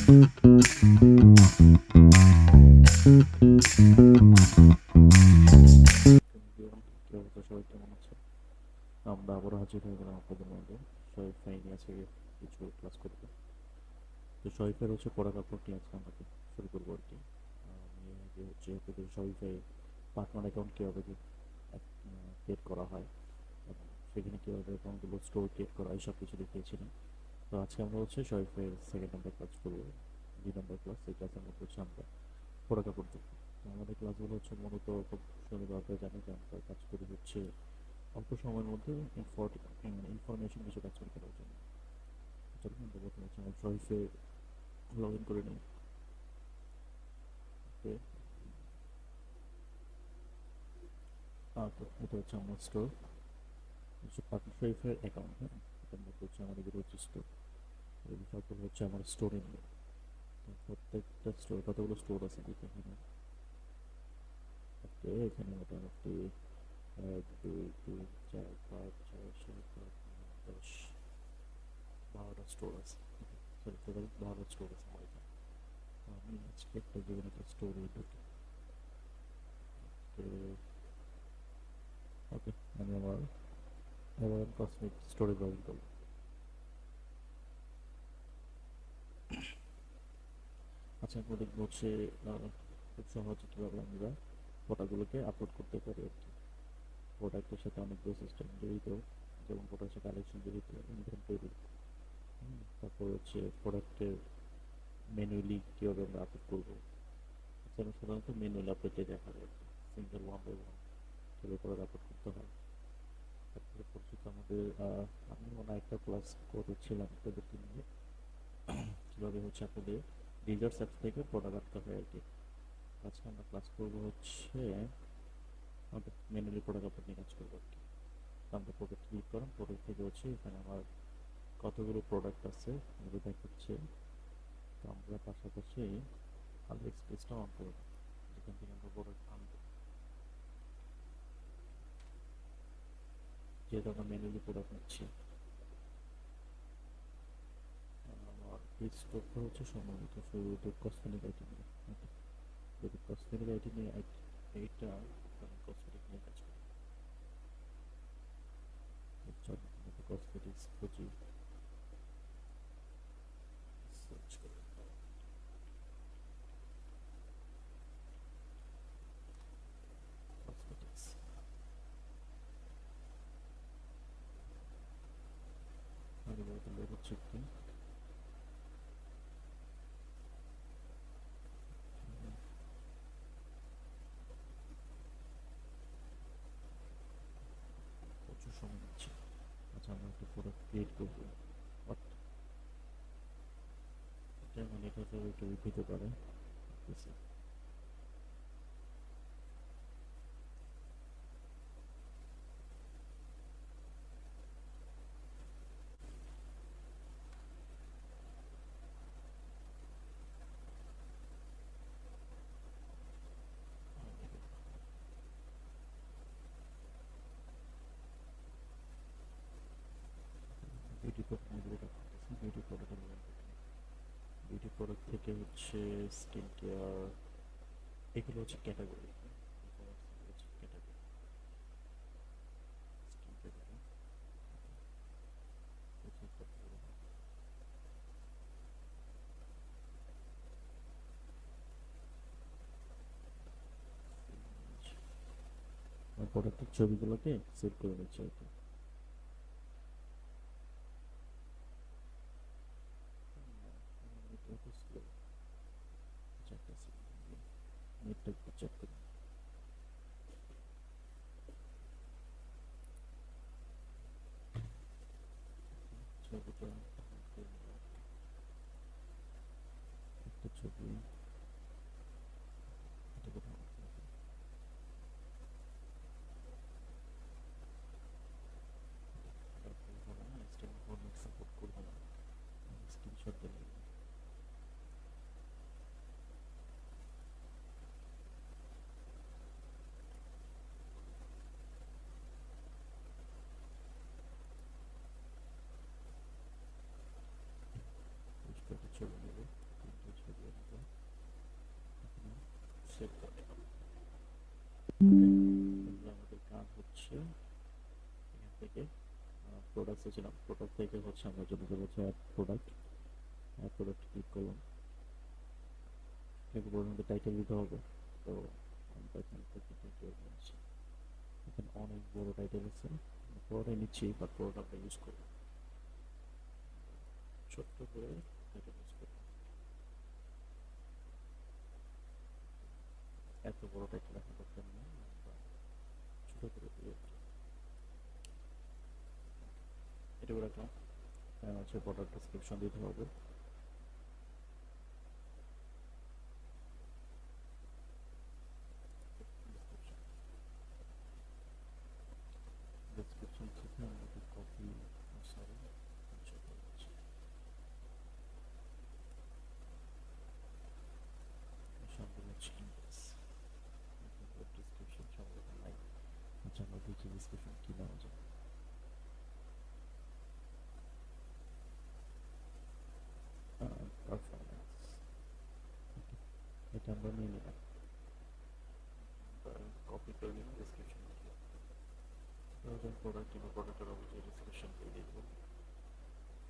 আমরা আবারও হাজির হয়ে গেলাম আপনাদের মধ্যে। শরীফ ভাই নিয়ে আছে কিছু ক্লাস করতে। তো শরীফের হচ্ছে পড়া কাপড় নিয়ে আজকে আমরা শুরু করবো আর কি। আমি আগে হচ্ছে আপনাদের শরীফের পার্টনার অ্যাকাউন্ট কীভাবে ক্রিয়েট করা হয় এবং সেখানে কীভাবে অ্যাকাউন্টগুলো স্টোর ক্রিয়েট করা হয় সব কিছু দেখিয়েছিলাম। তো আজকে আমরা হচ্ছে শরীফের সেকেন্ড নাম্বার ক্লাস করবো, 2 নম্বর ক্লাস। এই ক্লাসের মধ্যে হচ্ছে আমরা পড়া কাপড় দেখবো। তো আমাদের ক্লাসগুলো হচ্ছে মূলত খুব সুন্দরভাবে জানি যে আমরা কাজ করি হচ্ছে অল্প সময়ের মধ্যে ইনফরমেশন কিছু কাজ করার জন্য। চলুন আমরা প্রথমে হচ্ছে আমার চয়েসে লগ ইন করে নিই। ওকে, তো এটা হচ্ছে আমার স্টোর, হচ্ছে পার্টনার শরীফের অ্যাকাউন্ট। হ্যাঁ, এটার মধ্যে হচ্ছে আমাদের হচ্ছে স্টোর, এই বিষয়গুলো হচ্ছে আমার স্টোরে নিয়ে। প্রত্যেকটা স্টোর কতগুলো স্টোর আছে দেখি এখানে। ওকে, এখানে মোটামুটি 1 2 3 4 5 6 7 8 9 10 12টা স্টোর আছে। সরি, টোটাল 12টা স্টোর আছে আমার এখানে। তো আমি আজকে একটা জীবনে একটা স্টোরে ঢুকি। ওকে, আমি আমার কসমেটিক স্টোরে লগ ইন করবো। আচ্ছা, আমরা দেখবো হচ্ছে খুব সহজে কীভাবে আমরা ফটোগুলোকে আপলোড করতে পারি আর কি। প্রোডাক্টের সাথে অনেকগুলো সিস্টেম জড়িত, যেমন প্রোডাক্টের কালেকশন জড়িত, ইনভেন্টরি, তারপর হচ্ছে প্রোডাক্টের ম্যানুয়ালি কীভাবে আমরা আপলোড করবো। আচ্ছা, আমি সাধারণত ম্যানুয়াল আপলোডে দেখা যায় সিঙ্গেল ওয়ান বাই ওয়ান কীভাবে প্রোডাক্ট আপলোড করতে হয়। তারপরে পরিচিত আমাদের আমি মনে হয় একটা ক্লাস করেছিলাম আপনাদেরকে নিয়ে কীভাবে হচ্ছে আপনাদের রিজার্চ অ্যাপ থেকে প্রোডাক্ট আনতে হয় আর কি। আজকে আমরা ক্লাস করবো হচ্ছে আমাদের ম্যানুয়ালি প্রোডাক্ট আপলোড নিয়ে কাজ করবো আর কি। আমরা প্রোডাক্ট ক্লিক করাম, প্রোডাক্ট থেকে হচ্ছে এখানে আমার কতগুলো প্রোডাক্ট আছে এগুলো দেখাচ্ছে। তো আমরা পাশাপাশি আলি এক্সপ্রেসটা অন করবো, যেখান থেকে আমরা প্রোডাক্ট আনবো। যেহেতু আমরা ম্যানুয়ালি প্রোডাক্ট নিচ্ছি, আমার এই স্টোরটা হচ্ছে সম্ভবত শুধু কসমেটিক আইটেম নিয়ে। যদি কসমেটিক আইটেম নিয়ে এইটা কসমেটিক নিয়ে কাজ করি। কসমেটিক্স খুঁজি, সার্চ করে কসমেটিক্স। আগে বলতে লোড হচ্ছে একটু। প্রচুর সময় নিচ্ছে। আচ্ছা, আমরা একটা প্রোডাক্ট ক্রিয়েট করবো। বাট এটা মানে এটা তো একটু উইক হতে পারে। বিউটি প্রোডাক্ট নিয়ে যেটা করতেছি, বিউটি প্রোডাক্টের বিউটি প্রোডাক্ট থেকে হচ্ছে স্কিন কেয়ার, এগুলো হচ্ছে ক্যাটাগরি। ক্যাটাগরি স্কিন ক্যাটাগরি প্রোডাক্টের ছবিগুলোকে সেভ করে নিচ্ছে আর কি। নেটটা একটু চেক করি। ছবিটা একটা ছবি, এটা কোথাও হবে না, স্টেম ফরম্যাট সাপোর্ট করবে না, স্ক্রিনশট দিলে একটা ছবি নেবে। ওকে, তাহলে আমাদের কাজ হচ্ছে এখান থেকে প্রোডাক্টসে ছিলাম, প্রোডাক্ট থেকে হচ্ছে আমরা যদি হচ্ছে add product, add product click করলাম, এরপর আমাদের টাইটেল দিতে হবে। তো আমরা এখান থেকে টাইটেল নিচ্ছি, এখানে অনেক বড় টাইটেল আছে, পুরোটাই নিচ্ছি বাট পুরোটা আমরা ইউজ করবো, ছোট্ট করে টাইটেল ইউজ করবো, এত বড় টাইটেল রাখা দরকার নেই, আমরা ছোট করে দিয়ে এটা করে রাখলাম। হচ্ছে প্রোডাক্ট ডেসক্রিপশন দিতে হবে, ডেসক্রিপশন থেকে আমাদের কপি, সরি সবগুলো হচ্ছে ইন্ডেক্স, ডেসক্রিপশন সবগুলো নাই। আচ্ছা আমরা দেখি ডেসক্রিপশন কি নেওয়া যায়। পারফরমেন্স, এটা আমরা নিয়ে নিলাম, কপি করে নিলাম, ডেসক্রিপশন লিখলাম, প্রোডাক্ট এবং প্রোডাক্টের অবশ্যই ডেসক্রিপশন দিয়ে দিয়ে দেবো।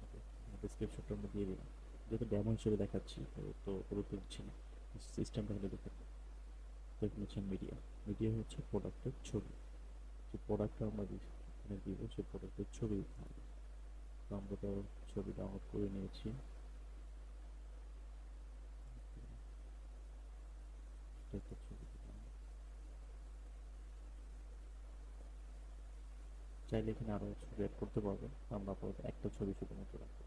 ওকে, ডেসক্রিপশনটা আমরা দিয়ে দিলাম, যেহেতু ডেমো হিসেবে দেখাচ্ছি তো গুরুত্ব দিচ্ছি না, সিস্টেমটা হলে দেখে। তো এখানে হচ্ছে মিডিয়া, মিডিয়া হচ্ছে প্রোডাক্টের ছবি, যে প্রোডাক্টটা আমরা এখানে দিব সেই প্রোডাক্টের ছবি দিতে হবে। তো আমরা তো ছবি ডাউনলোড করে নিয়েছি, একটা ছবি দিলাম, চাইলে এখানে আরো ছবি অ্যাড করতে পারবো, আমরা আপাতত একটা ছবি শুধুমাত্র রাখবো।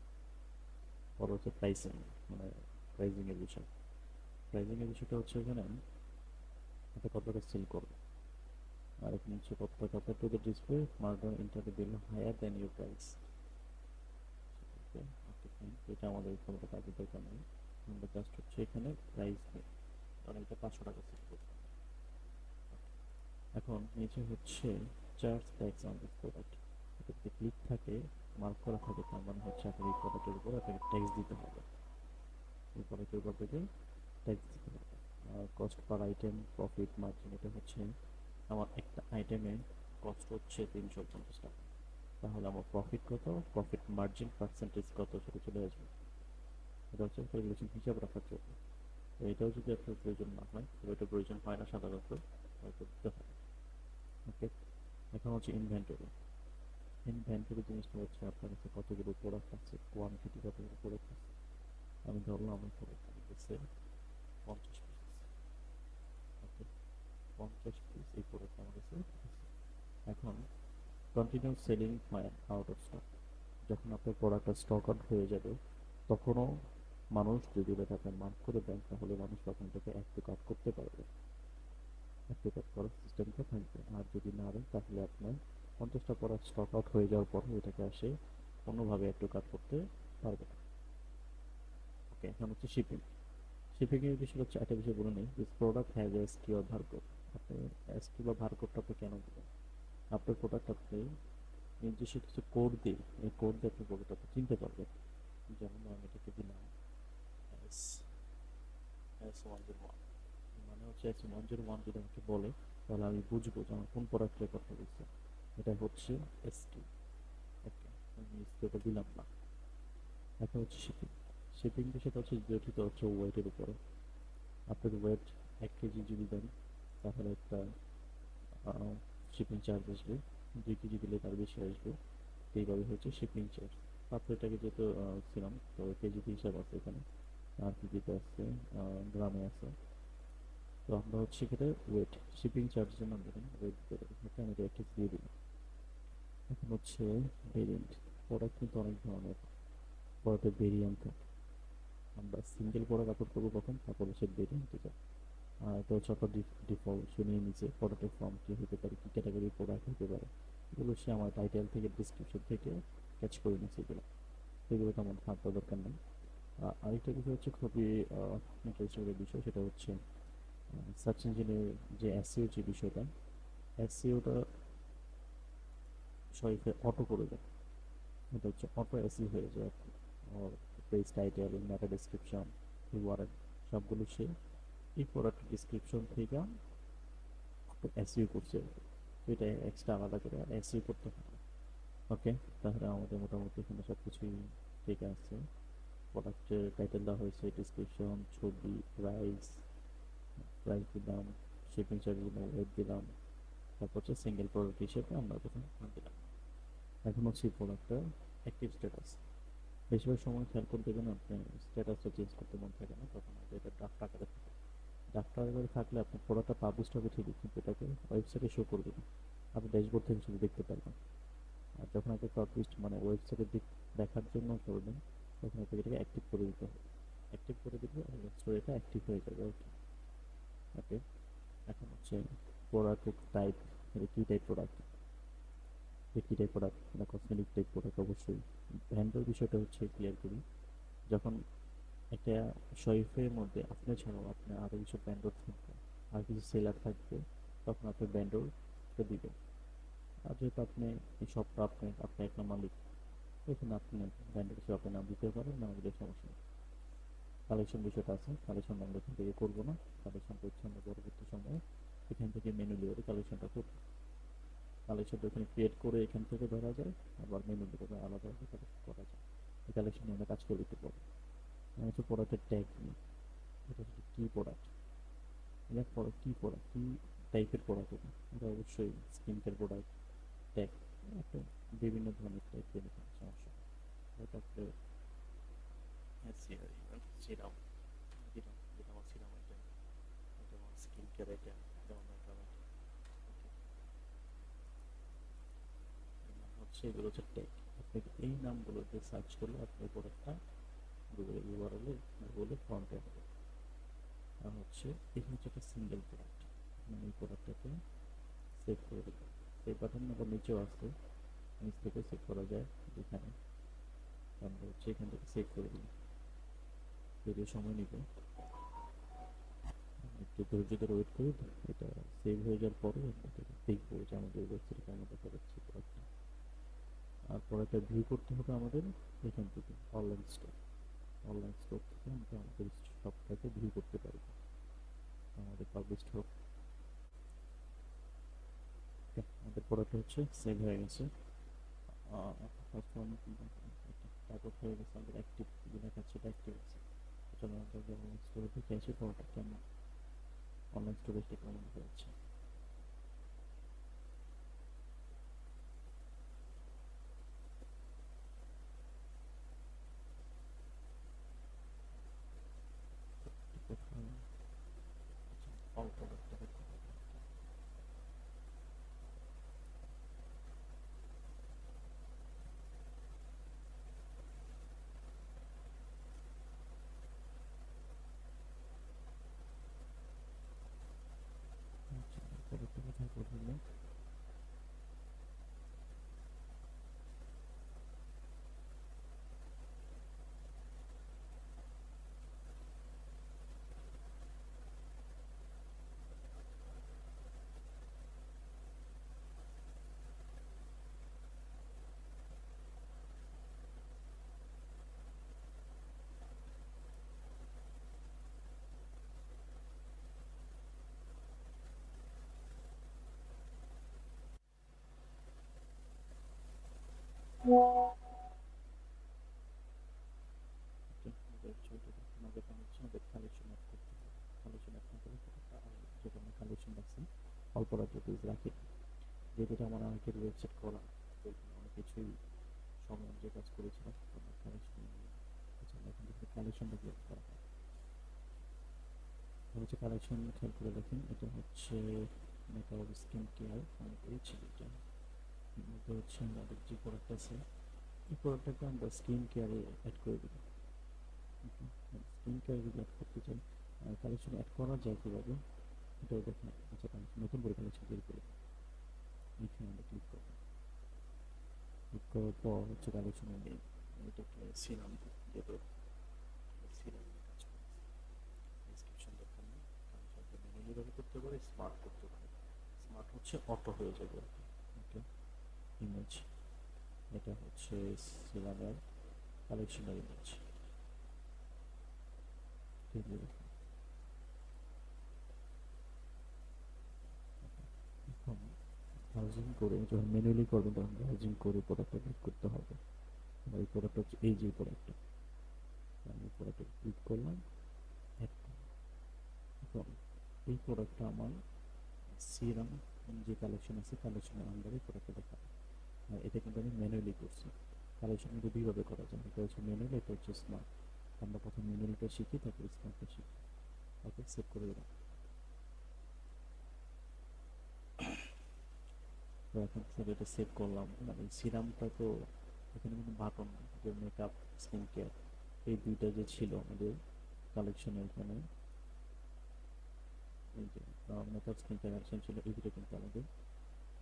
পরে হচ্ছে প্রাইসিং, মানে প্রাইসিং এর বিষয়, প্রাইসিং এর বিষয়টা হচ্ছে এখানে এটা কত টাকা সেল করবে, আর এখানে হচ্ছে কত টাকা to the display murder enter bill higher than your price. Okay, okay fine, এটা আমাদের কোনো কাজের দরকার নেই, আমরা জাস্ট হচ্ছে এখানে প্রাইস নেই, কারণ এটা 500 টাকা সেল করবে। এখন নিচে হচ্ছে charge tax on this product, এটা যদি ক্লিক থাকে, মার্ক করা থাকে, তার মানে হচ্ছে আপনার এই প্রোডাক্টের উপর আপনাকে ট্যাক্স দিতে হবে, এই প্রোডাক্টের উপর থেকে ট্যাক্স দিতে হবে। Cost per item, profit margin, এটা হচ্ছে আমার একটা আইটেমে কস্ট হচ্ছে 350 টাকা, তাহলে আমার প্রফিট কত, প্রফিট মার্জিন পার্সেন্টেজ কত সেটা চলে আসবে, এটা হচ্ছে ক্যালকুলেশন হিসাব রাখার জন্য। তো এটাও যদি আপনার প্রয়োজন না হয়, তবে এটা প্রয়োজন হয় না সাধারণত, হয়তো দিতে হয়। ওকে, এখন হচ্ছে ইনভেন্টরি, ইনভেন্টরি জিনিসটা হচ্ছে আপনার কাছে কতগুলো প্রোডাক্ট আছে, কোয়ান্টিটি কতগুলো প্রোডাক্ট আছে। আমি ধরলাম আমার প্রোডাক্ট আছে 50 পিস, ওকে 50 পিস এই প্রোডাক্ট আমার কাছে আছে। এখন continue selling my out of stock, যখন আপনার প্রোডাক্টটা স্টক আউট হয়ে যাবে, তখনও মানুষ যদি এটা আপনার মার্ক করে দেন, তাহলে মানুষ তখন এটাকে অ্যাড টু কার্ট করতে পারবে, অ্যাড টু কার্ট করার সিস্টেমটা থাকবে। আর যদি না দেন তাহলে আপনার 50টা প্রোডাক্ট স্টক আউট হয়ে যাওয়ার পর এটাকে আসে অন্যভাবে অ্যাড টু কার্ট করতে পারবে না। ওকে, এখন হচ্ছে শিপিং, শিপিং এর বিষয় হচ্ছে একটা বিষয় বলে নেই, this product has a SKU or barcode. আপনি এসকিউ বা বারকোডটা আপনি কেন দিবেন, আপনার প্রোডাক্ট আপনি নিজস্ব কিছু কোড দিয়ে, এই কোড দিয়ে আপনি প্রোডাক্ট আপনি চিনতে পারবেন। যেমন আমি এটাকে দিলাম এস S101, মানে হচ্ছে S101 যদি আমাকে বলে, তাহলে আমি বুঝবো যে আমার কোন প্রোডাক্টের কথা বলছে, এটা হচ্ছে এসকিউ। ওকে, আমি এসকিউটা দিলাম না। এখন হচ্ছে শিপিং, শিপিং বিষয়টা হচ্ছে জটিল, হচ্ছে ওয়েটের উপরে। আপনার ওয়েট 1 কেজি যদি দেন, তাহলে একটা শিপিং চার্জ আসবে, 2 কেজি দিলে তার বেশি আসবে, এইভাবে হচ্ছে শিপিং চার্জ। পাত্র এটাকে যেহেতু ছিলাম, তো কেজিতে হিসাব আছে এখানে, আর কেজিতে আছে, গ্রামে আছে। তো আমরা হচ্ছে এখানে ওয়েট, শিপিং চার্জের জন্য আমরা এখানে ওয়েট দিতে পারি, ওকে আমি 1 কেজি দিয়ে দিলাম। এখন হচ্ছে ভেরিয়েন্ট, প্রোডাক্ট কিন্তু অনেক ধরনের প্রোডাক্টের ভেরিয়েন্ট থাকে, আমরা সিঙ্গেল প্রোডাক্ট আপলোড করবো কখন, তারপর হচ্ছে ভেরিয়েন্টে যাব। এটা হচ্ছে আপনার ডিফল্ট শুনিয়ে নিচে প্রোডাক্টের ফর্ম কী হতে পারে, কী ক্যাটাগরির প্রোডাক্ট হতে পারে, এগুলো সে আমার টাইটেল থেকে ডিসক্রিপশন থেকে ক্যাচ করে নিচ্ছে, এগুলো সেগুলো তো আমার থাকার দরকার নেই। আরেকটা বিষয় হচ্ছে খুবই ইন্টারেস্টিং বিষয়, সেটা হচ্ছে সার্চ ইঞ্জিনের যে এসইও যে বিষয়টা, এসইওটা সবাইকে অটো করে দেয়, এটা হচ্ছে অটো এসইও হয়ে যায়, পেজ টাইটেল, মেটা ডেসক্রিপশন, ইউআরএল সবগুলো সে এই প্রোডাক্ট ডিসক্রিপশন থেকে এসইও করছে, তো এটা এক্সট্রা আলাদা করে আর এসইও করতে হবে। ওকে, তাহলে আমাদের মোটামুটি এখানে সব কিছুই ঠিক আছে। প্রোডাক্টের টাইটেল দেওয়া হয়েছে, ডিসক্রিপশন, ছবি, প্রাইস, প্রাইস দিলাম, শিপিং চার্জ দিলাম, ওয়েট দিলাম, তারপর হচ্ছে সিঙ্গেল প্রোডাক্ট হিসেবে আমরা প্রথম দিলাম। এখন হচ্ছে প্রোডাক্টটা অ্যাক্টিভ স্ট্যাটাস। বেশিরভাগ সময় খেয়াল করে দেবেন আপনি স্ট্যাটাসটা চেঞ্জ করতে মন থাকে না, তখন হয়তো এটা ড্রাফট আকারে থাকে। ড্রাফট আকারে থাকলে আপনার প্রোডাক্টটা পাবলিশ হবে ঠিকই, কিন্তু এটাকে ওয়েবসাইটে শো করবে না, আপনি ড্যাশবোর্ড থেকে শুধু দেখতে পারবেন। আর যখন আপনি পাবলিশ মানে ওয়েবসাইটে দেখার জন্য করবেন, তখন আপনাকে এটাকে অ্যাক্টিভ করে দিতে হবে। অ্যাক্টিভ করে দিলে স্টোরিটা অ্যাক্টিভ হয়ে যাবে। ওকে ওকে, এখন হচ্ছে প্রোডাক্ট টাইপ, এটা কী টাইপ প্রোডাক্ট, কী টাইপ প্রোডাক্ট, মানে কসমেটিক টাইপ প্রোডাক্ট অবশ্যই। ভ্যান্ডর বিষয়টা হচ্ছে ক্লিয়ার করি। যখন একটা শরীফের মধ্যে আপনি ছাড়াও আপনার আরও কিছু ব্যান্ডর থাকবে, আর কিছু সেলার থাকবে, তখন আপনি ব্যান্ডরকে দিবেন। আর যেহেতু আপনি এই শপটা আপনি একটা মালিক, এখানে আপনি ব্যান্ডের হিসেবে আপনার নাম দিতে পারেন, না দিলে সমস্যা নেই। কালেকশন বিষয়টা আছে, কালেকশন আমরা এখান থেকে করবো না, কালেকশন করছি আমরা পরবর্তী সময়ে এখান থেকে মেনু দিয়ে কালেকশনটা করবো। কালেকশনটা এখানে ক্রিয়েট করে এখান থেকে ধরা যায়, আবার মেনু দিয়ে আলাদাভাবে কালেকশন করা যায়। এই কালেকশন নিয়ে আমরা কাজ করে দিতে পারবো। হচ্ছে প্রোডাক্টের ট্যাগ নিয়ে, এটা হচ্ছে কি প্রোডাক্ট, এটা কি প্রোডাক্ট, কি টাইপের প্রোডাক্ট, এটা অবশ্যই স্কিন কেয়ার প্রোডাক্ট। ট্যাগ একটা বিভিন্ন ধরনের ট্যাগ দিলে কোনো সমস্যা নেই। তারপরে সিরাম, সিরাম দিলাম, যেটা আমার সিরাম আইটেম, এটা আমার স্কিন কেয়ার আইটেম, এটা আমার মেকআপ আইটেম। হচ্ছে এগুলো হচ্ছে ট্যাগ। আপনি এই নামগুলোতে সার্চ করলে আপনি প্রোডাক্টটা গুগলে ইউআরএলে গুগলে ফ্রন্টে হবে। আর হচ্ছে এখানে হচ্ছে একটা সিঙ্গেল প্রোডাক্ট, মানে এই প্রোডাক্টটাকে সেভ করে দেবেন। সেই বাটন আবার নিচেও আছে, নিচ থেকে সেভ করা যায়। এখানে আমরা হচ্ছে এখান থেকে সেভ করে দিই, যদিও সময় নিবে, একটু ধৈর্য ধরে ওয়েট করি। এটা সেভ হয়ে যাওয়ার পরে আমরা দেখবো যে আমাদের ওয়েবসাইটে কেমন দেখা যাচ্ছে প্রোডাক্টটা। আর প্রোডাক্টটা ভিউ করতে হবে আমাদের এখান থেকে অনলাইন স্টোর। অনলাইন স্টোর থেকে আমরা আমাদের শপটাকে ভিউ করতে পারবো, আমাদের পাবলিশড হোক। আমাদের প্রোডাক্ট হচ্ছে সেভ হয়ে গেছে। তারপর হয়ে গেছে আমাদের অ্যাক্টিভ, যে দেখাচ্ছে এটা অ্যাক্টিভ আছে। চলো আমরা অনলাইন স্টোরে দেখে আসি প্রোডাক্টটা কেমন, অনলাইন স্টোরে কেমন দেখা যাচ্ছে। অল প্রোডাক্ট দেখতে পাবো। আচ্ছা, প্রোডাক্টটা কোথায় করবো? কালেকশন অ্যাড করতে হবে। কালেকশন অ্যাড না করলে প্রোডাক্টটা যেটা আমরা কালেকশন রাখছি অল্প রাখবো, পিস রাখি। যেহেতু এটা আমার আগের ওয়েবসাইট করা, তো এখানে অনেক কিছুই সময় যে কাজ করেছিলাম কালেকশন, আমরা এখান থেকে কালেকশনটা ক্লিয়ার করা হয়। হচ্ছে কালেকশন খেয়াল করে দেখেন, এটা হচ্ছে মেকআপ স্কিন কেয়ার, আমি করেছি এটা। এর মধ্যে হচ্ছে আমাদের যে প্রোডাক্ট আছে, এই প্রোডাক্টটাকে আমরা স্কিন কেয়ারে অ্যাড করে দেবো। স্কিন কেয়ার যদি অ্যাড করতে চাই, কালেকশন অ্যাড করা যায় কীভাবে এটাও দেখেন। আচ্ছা, নতুন করে কালেকশন তৈরি করে এখানে আমরা ক্লিক করবো। ক্লিক করার পর হচ্ছে কালেকশনের নেই, এটাকে সিরাম যেহেতু সিরাম কাজ করে, ডিসক্রিপশন দরকার নেই। কালেকশনটা ম্যানুয়ালি ভাবে করতে পারে, স্মার্ট করতে পারে। স্মার্ট হচ্ছে অটো হয়ে যাবে। ওকে, ইমেজ, এটা হচ্ছে সিরামের কালেকশনের ইমেজ। ব্রাউজিং করে যখন ম্যানুয়ালি করবেন তখন ব্রাউজিং করে প্রোডাক্টটা ক্লিক করতে হবে। আমার এই প্রোডাক্টটা হচ্ছে এই যে প্রোডাক্টটা, আমি প্রোডাক্টটা ক্লিক করলাম, অ্যাড করলাম। এখন এই প্রোডাক্টটা আমার সিরাম যে কালেকশন আছে কালেকশনের আন্ডারে প্রোডাক্টটা দেখাবে। আর এটা কিন্তু আমি ম্যানুয়ালি করছি। কালেকশন কিন্তু দুইভাবে করা যায়, এটা হচ্ছে ম্যানুয়াল, এটা হচ্ছে স্মার্ট। আমরা প্রথম ম্যানুয়ালটা শিখি, তারপর স্মার্টটা শিখি। ওকে, সেভ করে দিলাম। তো এখন শুধু এটা সেভ করলাম। মানে সিরামটা তো এখানে কোনো বাটন যে মেকআপ স্কিন কেয়ার এই দুইটা যে ছিল আমাদের কালেকশনে, এখানে এই যে মেকআপ স্কিন কেয়ার কালেকশন ছিল, এই দুটো কিন্তু আমাদের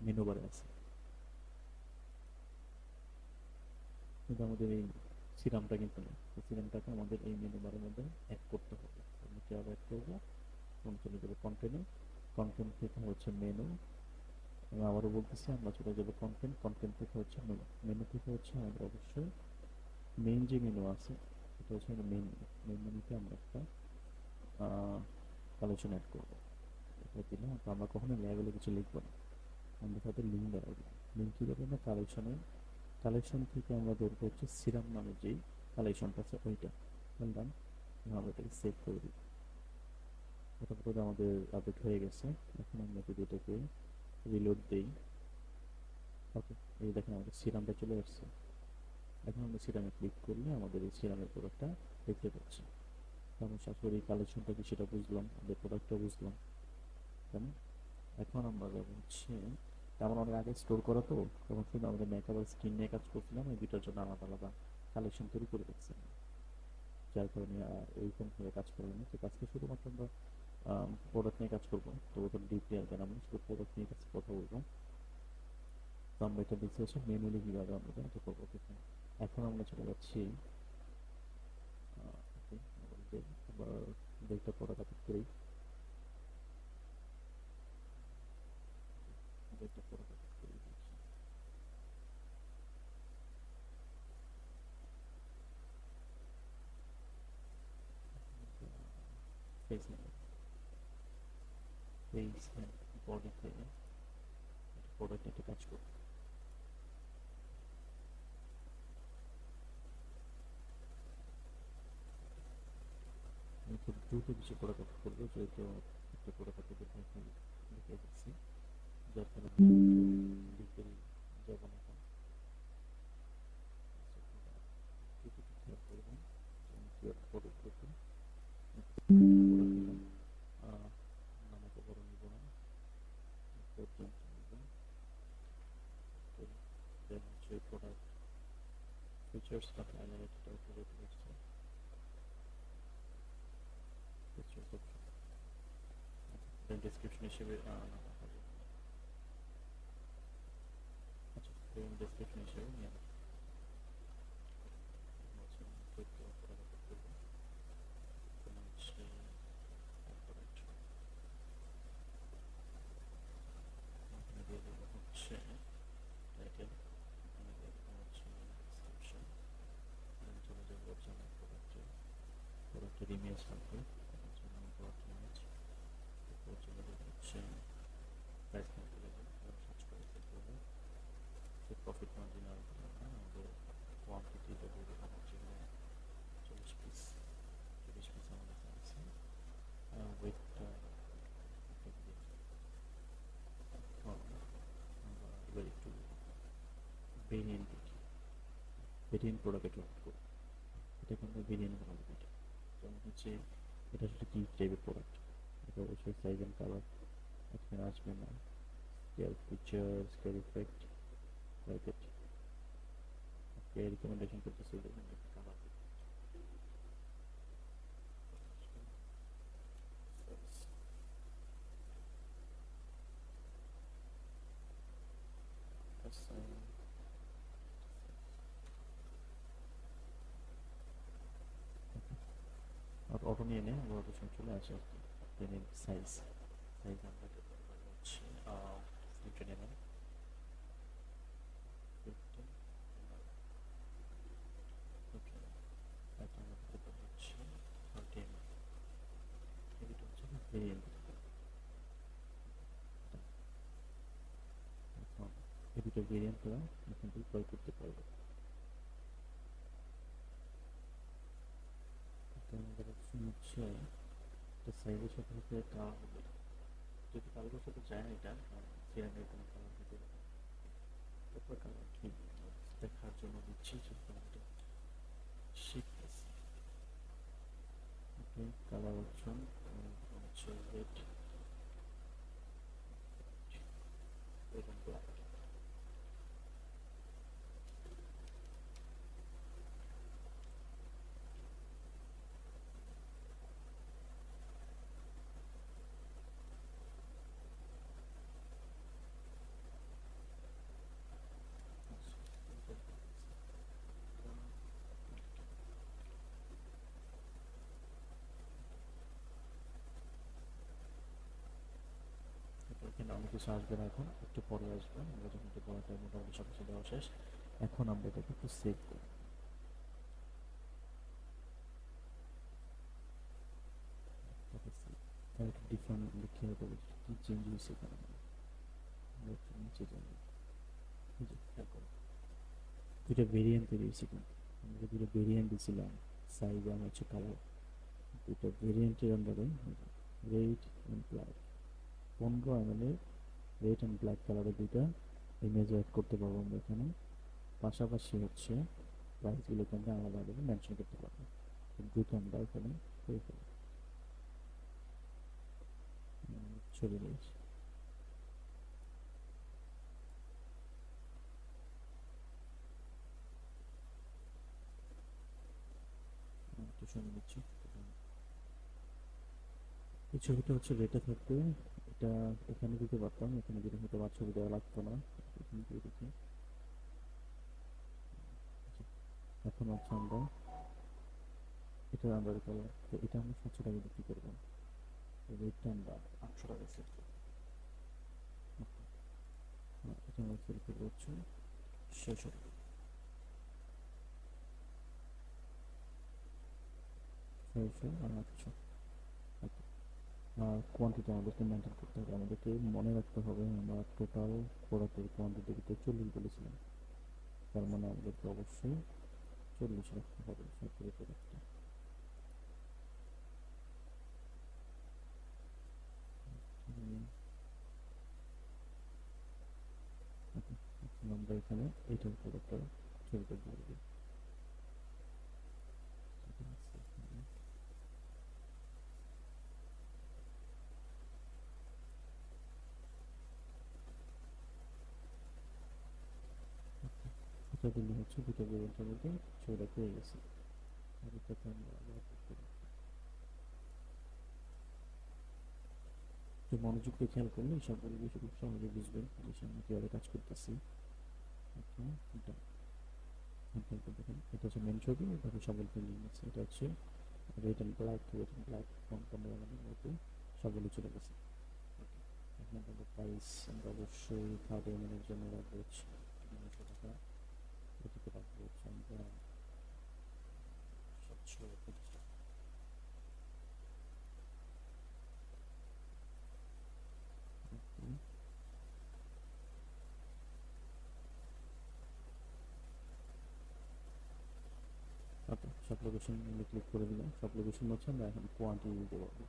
মেনু বারে আছে। কিন্তু আমাদের এই সিরামটা কিন্তু নেই। এই সিরামটাকে আমাদের এই মেনু বারের মধ্যে অ্যাড করতে হবে। আমরা কীভাবে অ্যাড করবো? তখন চলে যাবো কন্টেন্টে, কন্টেন্ট থেকে হচ্ছে মেনু। আমি আবারও বলতেছি, আমরা চলে যাবো কন্টেন্ট, কন্টেন্ট থেকে হচ্ছে মেনু, মেনু থেকে হচ্ছে আমাদের অবশ্যই মেইন যে মেনু আছে এটা হচ্ছে মেইন মেনু। মেইন মেনুতে আমরা একটা কালেকশন অ্যাড করবো। এটা দিলাম। তো আমরা কখনো লেভেলে কিছু লিখবো না, আমরা সাথে লিঙ্ক দেওয়া দিব। লিঙ্ক কী দেবো না, কালেকশনের কালেকশন থেকে আমরা ধরবো হচ্ছে সিরাম নামে যেই কালেকশনটা আছে ওইটা। বললাম আমরা এটাকে সেভ করে দিই। তারপরে আমাদের আপডেট হয়ে গেছে। এখন আমরা যদি এটাকে রিলোড দিই, ওকে, এই দেখেন আমাদের সিরামটা চলে আসছে। এখন আমরা সিরামে ক্লিক করলে আমাদের এই সিরামের প্রোডাক্টটা দেখতে পাচ্ছি। আমরা সরাসরি কালেকশনটা কি সেটা বুঝলাম, আমাদের প্রোডাক্টটা বুঝলাম, তাই না? এখন আমরা যাবো হচ্ছে, তেমন অনেক আগে স্টোর করা তো, তখন শুধু আমাদের মেকআপ আর স্কিন নিয়ে কাজ করছিলাম, এই দুটার জন্য আলাদা আলাদা কালেকশন তৈরি করে দেখছিলাম, যার কারণে ওইরকম ভাবে কাজ করলাম না। তো আজকে শুধুমাত্র আমরা প্রোডাক্ট নিয়ে কাজ করবো, তো ওটা ডিপলি আর জানাবো, শুধু প্রোডাক্ট নিয়ে কাছে কথা বলবো। তো আমরা এটা দেখতে হচ্ছে মেনুয়ালি কীভাবে আমরা এটা করবো। এখন আমরা চলে যাচ্ছি আবার একটা প্রোডাক্ট আপলোড করি, একটা প্রোডাক্ট আপলোড করি ফেস ফেস বডিতে প্রোডাক্ট একটা কাজ করবো। আমি খুব দ্রুত কিছু প্রোডাক্ট আপলোড করবো, যেহেতু একটা প্রোডাক্ট আপলোড লিখে দিচ্ছি, যার কারণে ডিটেল যাব না। এখন কিছু খেয়াল করবেন, প্রোডাক্ট করতে নামাতে বড় নিব না, পর্যন্ত নিব। দেন হচ্ছে প্রোডাক্ট ফিচার্সটা হাইলাইট করে দিচ্ছি, ফিচার্স অপশন, দেন ডেসক্রিপশন হিসেবে আচ্ছা, ডেসক্রিপশন হিসেবে নিয়ে হচ্ছে টাইটেল, ডেসক্রিপশন, চলে যাবো হচ্ছে আমার প্রোডাক্টের ইমেজ থাকবে, প্রোডাক্ট ইমেজ, এরপর চলে যাবো হচ্ছে প্রাইস ক্যালকুলেশন, সার্চ করে দেখবো প্রফিট মার্জিন আর আমাদের কোয়ান্টিটিটা দিয়ে দেবো হচ্ছে 40 পিস, 40 পিস আমাদের আছে। ওয়েটটা এবার একটু ভেরিয়েন্ট দেখি, ভেরিয়েন্ট প্রোডাক্ট অ্যাড করবো। এটা কিন্তু ভেরিয়েন্ট ভালো, এটা যেমন হচ্ছে এটা হচ্ছে কি টাইপের প্রোডাক্ট, এটা অবশ্যই সাইজ অ্যান্ড কালার এখানে আসবে না, scale feature, scale effect, like it. Okay, recommendation করতেছি, দেখুন কালার আর অটো নিয়ে নেয়, আবার অটো চলে আসে আর কি। দেন সাইজ, সাইজ আমরা হচ্ছে ফিফটিন এমএম, 15, ওকে, এটা আমাদের হচ্ছে 30 এমএম, এটা হচ্ছে ভেরিয়েন্ট। দুটো ভেরিয়েন্ট তোরা এখান থেকে ক্রয় করতে পারবে। আমাদের অপশন হচ্ছে এটা সাইজের সাথে সাথে কালার হবে, যদি কালারের সাথে যায় না এটা সিরামের কোনো কালার হতে পারে। তারপর কালার কি দেখার জন্য দিচ্ছি যেহেতু আমরা শিখতেছি। ওকে, কালার অপশন হচ্ছে রেড এবং ব্ল্যাক। এখানে অনেক কিছু আসবে না, এখন একটু পরে আসবে। আমরা যখন একটু পড়াটা মোটামুটি সব কিছু দেওয়া শেষ, এখন আমরা এটাকে একটু সেভ করব। তার একটু ডিফারেন্ট লিখে হবে কি চেঞ্জ হয়েছে এখানে। আমরা একটু নিচে যাবো, এই যে খেয়াল করো দুইটা ভেরিয়েন্ট তৈরি হয়েছে, কিন্তু আমরা দুটো ভেরিয়েন্ট দিয়েছিলাম সাইজ আর হচ্ছে কালার। দুটো ভেরিয়েন্টের আন্ডারে রেড অ্যান্ড ব্ল্যাক 15 ml এর রেড অ্যান্ড ব্ল্যাক কালারের দুইটা ইমেজ অ্যাড করতে পারবো আমরা এখানে। পাশাপাশি হচ্ছে প্রাইসগুলো এখানে আলাদা আলাদা মেনশন করতে পারবো। দুটো আমরা এখানে করে ফেলবো, চলে রয়েছে। একটু শুনে নিচ্ছি। এই ছবিটা হচ্ছে রেটে থাকবে, এটা এখানে দিতে পারতাম, এখানে দিলে হয়তো বা ছবি দেওয়া লাগতো না। এখানে দিয়ে দিচ্ছি। এখন হচ্ছে আমরা এটা আন্ডার কালার, তো এটা আমরা 700 টাকা বিক্রি করবো। রেটটা আমরা 800 টাকা সেট করবো। এটা আমরা সেল করবো হচ্ছে 600 টাকা। 600 আর 800। আর কোয়ান্টিটি আমাদেরকে মেনটেন করতে হবে, আমাদেরকে মনে রাখতে হবে আমরা টোটাল প্রোডাক্টের কোয়ান্টিটি কিন্তু 40 বলেছিলাম, তার মানে আমাদেরকে অবশ্যই 40 রাখতে হবে সবগুলো প্রোডাক্টটা। আমরা এখানে এইটার প্রোডাক্টটা ছবিটা দিয়ে দিই। এটা দিলে হচ্ছে দুটো ভেরিয়েন্টের মধ্যে ছবিটা পেয়ে গেছে। আর এটাতে আমরা আবার একটু মনোযোগ দিয়ে খেয়াল করলে সবগুলো বিষয় খুব সহজে বুঝবেন যে সামনে কীভাবে কাজ করতেছি। এটা দেখেন, এটা হচ্ছে মেন ছবি, এটাকে সবগুলো ফিল্ডিং আছে। এটা হচ্ছে রেড অ্যান্ড ব্ল্যাক 15 ml মধ্যে সবগুলো চলে গেছে। এখন আমাদের প্রাইস আমরা অবশ্যই 30 ml এর জন্য রাখবো হচ্ছে 900 টাকা। এটাকে রাখবো হচ্ছে আমরা 750 টাকা। ওকে, সব লোকেশন আমরা ক্লিক করে দিলাম। সব লোকেশন হচ্ছে আমরা এখন কোয়ান্টিটি দিতে পারবো।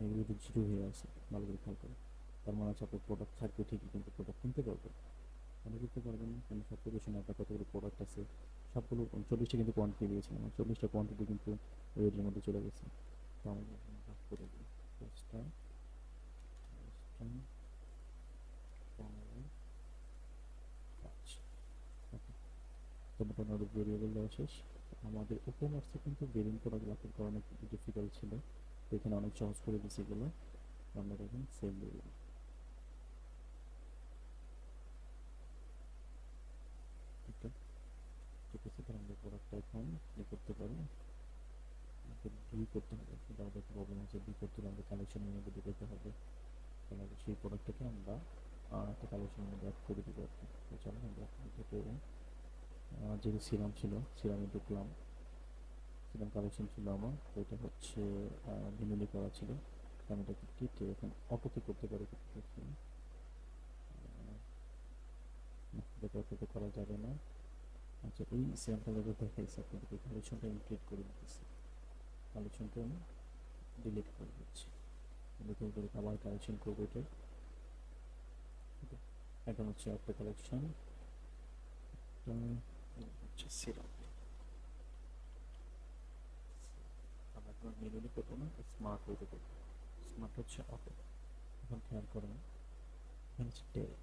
এগুলো তো জিরো হয়ে আছে, ভালো করে খেয়াল করে। তার মানে হচ্ছে আপনার প্রোডাক্ট থাকবে ঠিকই, কিন্তু প্রোডাক্ট কিনতে পারবেন মনে করতে পারবেন না, কারণ সব লোকেশনে আপনার কতগুলো প্রোডাক্ট আছে সবগুলো 40টা কিন্তু কোয়ান্টিটি দিয়েছিলাম, 40টা কোয়ান্টিটি কিন্তু রেডের মধ্যে চলে গেছে। তো আমরা এখন ভাগ করে দিই 10টা 10টা 15 5। ওকে, তো মোটামুটি ভেরিয়েবল দেওয়া শেষ। আমাদের ওপেন অর্থে কিন্তু বেরিং প্রোডাক্ট লাভ করা অনেক ডিফিকাল্ট ছিল, তো এখানে অনেক সহজ করে দিচ্ছি এগুলো। আমরা এখন সেল দিয়ে দিলাম। ঠিক আছে, ঠিক আছে, তাহলে আমরা প্রোডাক্টটা এখন করতে পারি। ডিল করতে হবে, কিন্তু আমাদের একটা প্রবলেম আছে, ডিল করতে হলে আমাদের কালেকশনের মধ্যে ঢুকাতে হবে। তাহলে সেই প্রোডাক্টটাকে আমরা একটা কালেকশনের মধ্যে অ্যাড করে দেবো আর কি। তো চলো আমরা থেকে যেহেতু সিরাম ছিল, সিরামে ঢুকলাম। সিরাম কালেকশন ছিল আমার, তো এটা হচ্ছে ভিনুলি করা ছিল। আমি এটাকে কেটে এখন অটোতে করতে পারি। তো করা যাবে না। আচ্ছা, এই সিরামটা যখন দেখাইছি আপনাদেরকে কালেকশনটা আমি ক্রিয়েট করে দিতেছি, কালেকশনটা আমি ডিলিট করে দিচ্ছি, নতুন করে আবার কালেকশন করবো এটা। এখন হচ্ছে একটা কালেকশন হচ্ছে সিরাম, আমরা এখন মেনুলি করবো না, স্মার্ট ওয়েতে করবো। স্মার্ট হচ্ছে অটো। এখন খেয়াল করেন এখানে হচ্ছে ট্যাগ,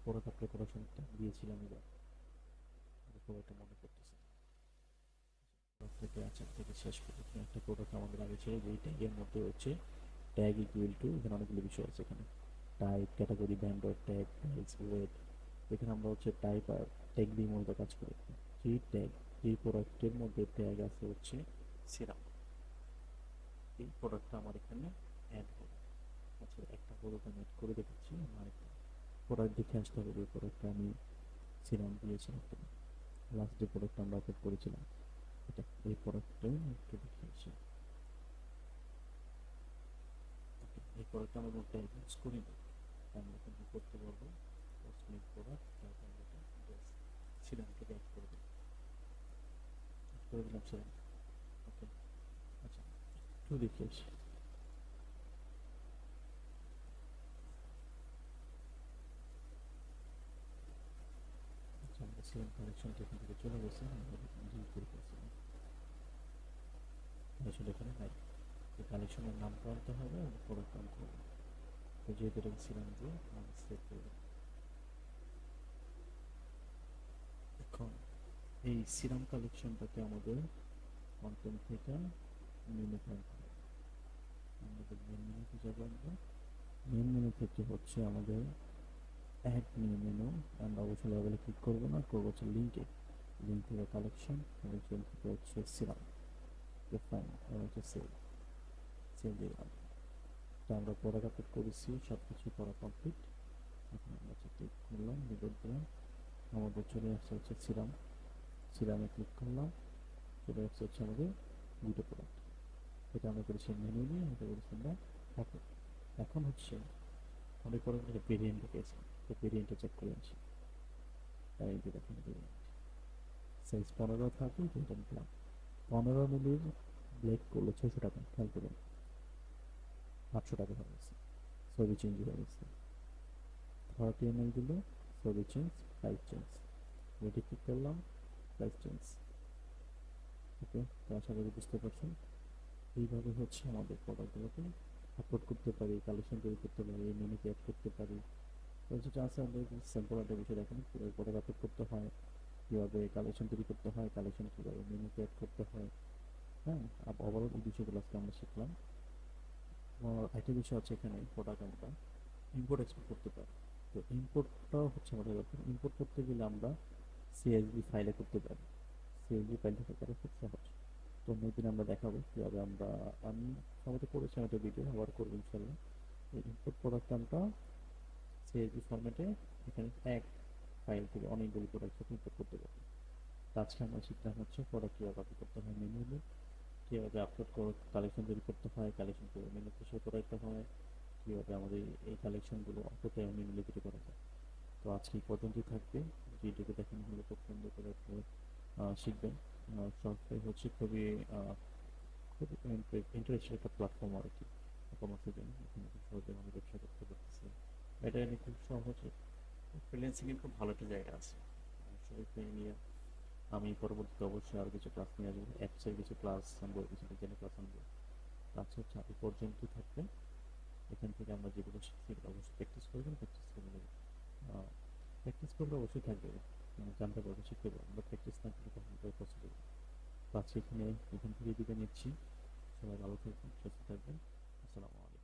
প্রোডাক্ট অ্যাপ্লাই করার সময় ট্যাগ দিয়েছিলাম, এবার প্রোডাক্টটা মনে করতেছি থেকে আচার থেকে শেষ পর্যন্ত একটা প্রোডাক্ট আমাদের আগে ছিল, যেই ট্যাগের মধ্যে হচ্ছে ট্যাগ ইকুয়াল টু, এখানে অনেকগুলো বিষয় আছে, এখানে type, category, vendor, tag, price, weight. এখানে আমরা হচ্ছে টাইপ আর ট্যাগ দিয়ে মূলত কাজ করি। যেই ট্যাগ, যেই প্রোডাক্টের মধ্যে ট্যাগ আছে হচ্ছে সিরাম, এই প্রোডাক্টটা আমার এখানে অ্যাড হবে। আচ্ছা, একটা প্রোডাক্ট আমি অ্যাড করে দেখাচ্ছি, আমার একটা প্রোডাক্ট দেখে আসতে হবে যে প্রোডাক্টটা আমি সিরাম দিয়েছিলাম। লাস্ট যে প্রোডাক্টটা আমরা অ্যাড করেছিলাম এটা, এই প্রোডাক্টটা একটু দেখে আসি। এই প্রোডাক্টটা আমরা ট্যাগ ইউজ করি না, আমরা কিন্তু করতে পারবো কসমেটিক প্রোডাক্ট, তারপর আমরা জাস্ট সিরামটাকে অ্যাড করে দিই, করে দিলাম সিরাম। ওকে, আচ্ছা একটু দেখে আসি। আচ্ছা, আমরা সিরাম কালেকশনটা এখান থেকে চলে গেছে, আমরা ডিলিট করে ফেলছিলাম, আসলে এখানে নাই। এই কালেকশনের নামটা আনতে হবে এবং প্রোডাক্ট আনতে হবে। তো যেহেতু এটা সিরাম দিয়ে আমি সেভ করে দিলাম। এখন এই সিরাম কালেকশনটাকে আমাদের কন্টেন্ট থেকে মেনু আনতে হবে। আমাদের মেন মেনুতে যাবো আমরা, মেন মেনু থেকে হচ্ছে আমাদের অ্যাড নিউ মেনু, আমরা অবশ্যই লেভেলে ক্লিক করবো না, করবো হচ্ছে লিঙ্কে, লিঙ্ক থেকে কালেকশন, কালেকশন থেকে হচ্ছে সিরাম, ফাইন হচ্ছে সেল, সেল দিলাম। তো আমরা প্রোডাক্ট আপলোড করেছি, সব কিছু করা কমপ্লিট। এখন আমরা ক্লিক করলাম, রিপোর্ট দিলাম, আমাদের চলে আসছে হচ্ছে সিরাম, সিরামে ক্লিক করলাম, চলে আসছে হচ্ছে আমাদের দুটো প্রোডাক্ট। এটা আমরা করেছি মেনু নিয়ে, এটা করেছি আমরা আপলোড। এখন হচ্ছে অনেক প্রোডাক্টের ভেরিয়েন্ট ঢুকেছে, তো ভেরিয়েন্টটা চেক করে আসি। এই যে দেখেন ভেরিয়েন্ট সাইজ 15 থাকে, যেটা নিলাম 15 মিলির ব্লেড করলো 600 টাকা, খেয়াল করুন 800 টাকা হয়ে গেছে, ছবি চেঞ্জ হয়ে গেছে। 30 ml দিল, ছবি change, price change, ready click করলাম, প্রাইস চেঞ্জ। ওকে, তো আশা করি বুঝতে পারছেন। এইভাবে হচ্ছে আমাদের প্রোডাক্টগুলোকে আপলোড করতে পারি, কালেকশন তৈরি করতে পারি, মেনুতে অ্যাড করতে পারি। তো যেটা আছে আমাদের স্যাম্পল একটা বিষয় দেখেন, কীভাবে প্রোডাক্ট আপলোড করতে হয়, কীভাবে কালেকশন তৈরি করতে হয়, কালেকশন কীভাবে মেনুতে অ্যাড করতে হয়। হ্যাঁ, ওভারঅল এই বিষয়গুলো আজকে আমরা শিখলাম। একটা বিষয় আছে এখানে, প্রোডাক্ট আমরা ইম্পোর্ট এক্সপোর্ট করতে পারি। তো ইম্পোর্টটাও হচ্ছে আমাদের ব্যাপার। ইম্পোর্ট করতে গেলে আমরা সিএসভি ফাইলে করতে পারি, সিএসভি ফাইলটা করা খুব সহজ। তো অন্যদিন আমরা দেখাবো কীভাবে আমরা, আমি সম্ভবত করেছিলাম একটা ভিডিও, আবার করবো ইনশাল্লাহ। এই ইম্পোর্ট প্রোডাক্ট আমরা সিএসভি ফরম্যাটে এখানে এক ফাইল থেকে অনেকগুলো প্রোডাক্ট ইম্পোর্ট করতে পারি। তো আজকে আমরা শিখলাম হচ্ছে প্রোডাক্ট কীভাবে আপলোড করতে হয় মেনুতে, কীভাবে আপলোড করে কালেকশন তৈরি করতে হয়, কালেকশন করে মেনুতে শো করে রাখতে হয়, কীভাবে আমাদের এই কালেকশনগুলো অটোতে মেনুতে তৈরি করা যায়। তো আজকে এই পর্যন্তই থাকবে। ভিডিওকে দেখেন হলে খুব সুন্দর করে আপনি শিখবেন। সফটওয়্যার হচ্ছে খুবই খুব ইন্টারেস্টেড একটা প্ল্যাটফর্ম আর কি, কমার্সের জন্য। এখানে খুব সহজে মানুষ ব্যবসা করতে পারতেছে, এটা নিয়ে খুব সহজে। ফ্রিল্যান্সিংয়ের খুব ভালো একটা জায়গা আছে, অবশ্যই নিয়ে আমি পরবর্তীতে অবশ্যই আরও কিছু ক্লাস নিয়ে আসবো, অ্যাপসের কিছু ক্লাস আনবো, কিছু ডিজাইনের ক্লাস আনবো। আচ্ছা আচ্ছা, এই পর্যন্তই থাকবে। এখান থেকে আমরা যেগুলো শিখছি অবশ্যই প্র্যাকটিস করবেন, প্র্যাকটিস করে নেবেন। প্র্যাকটিস করলে অবশ্যই থাকবে, জানতে পারবো, শিখতে পারবো। আমরা প্র্যাকটিস না করলে কখনো পসিবল। তো আজকে এখান থেকে বিদায় নিচ্ছি। সবাই ভালো থাকবেন, সুস্থ থাকবেন। আসসালামু আলাইকুম।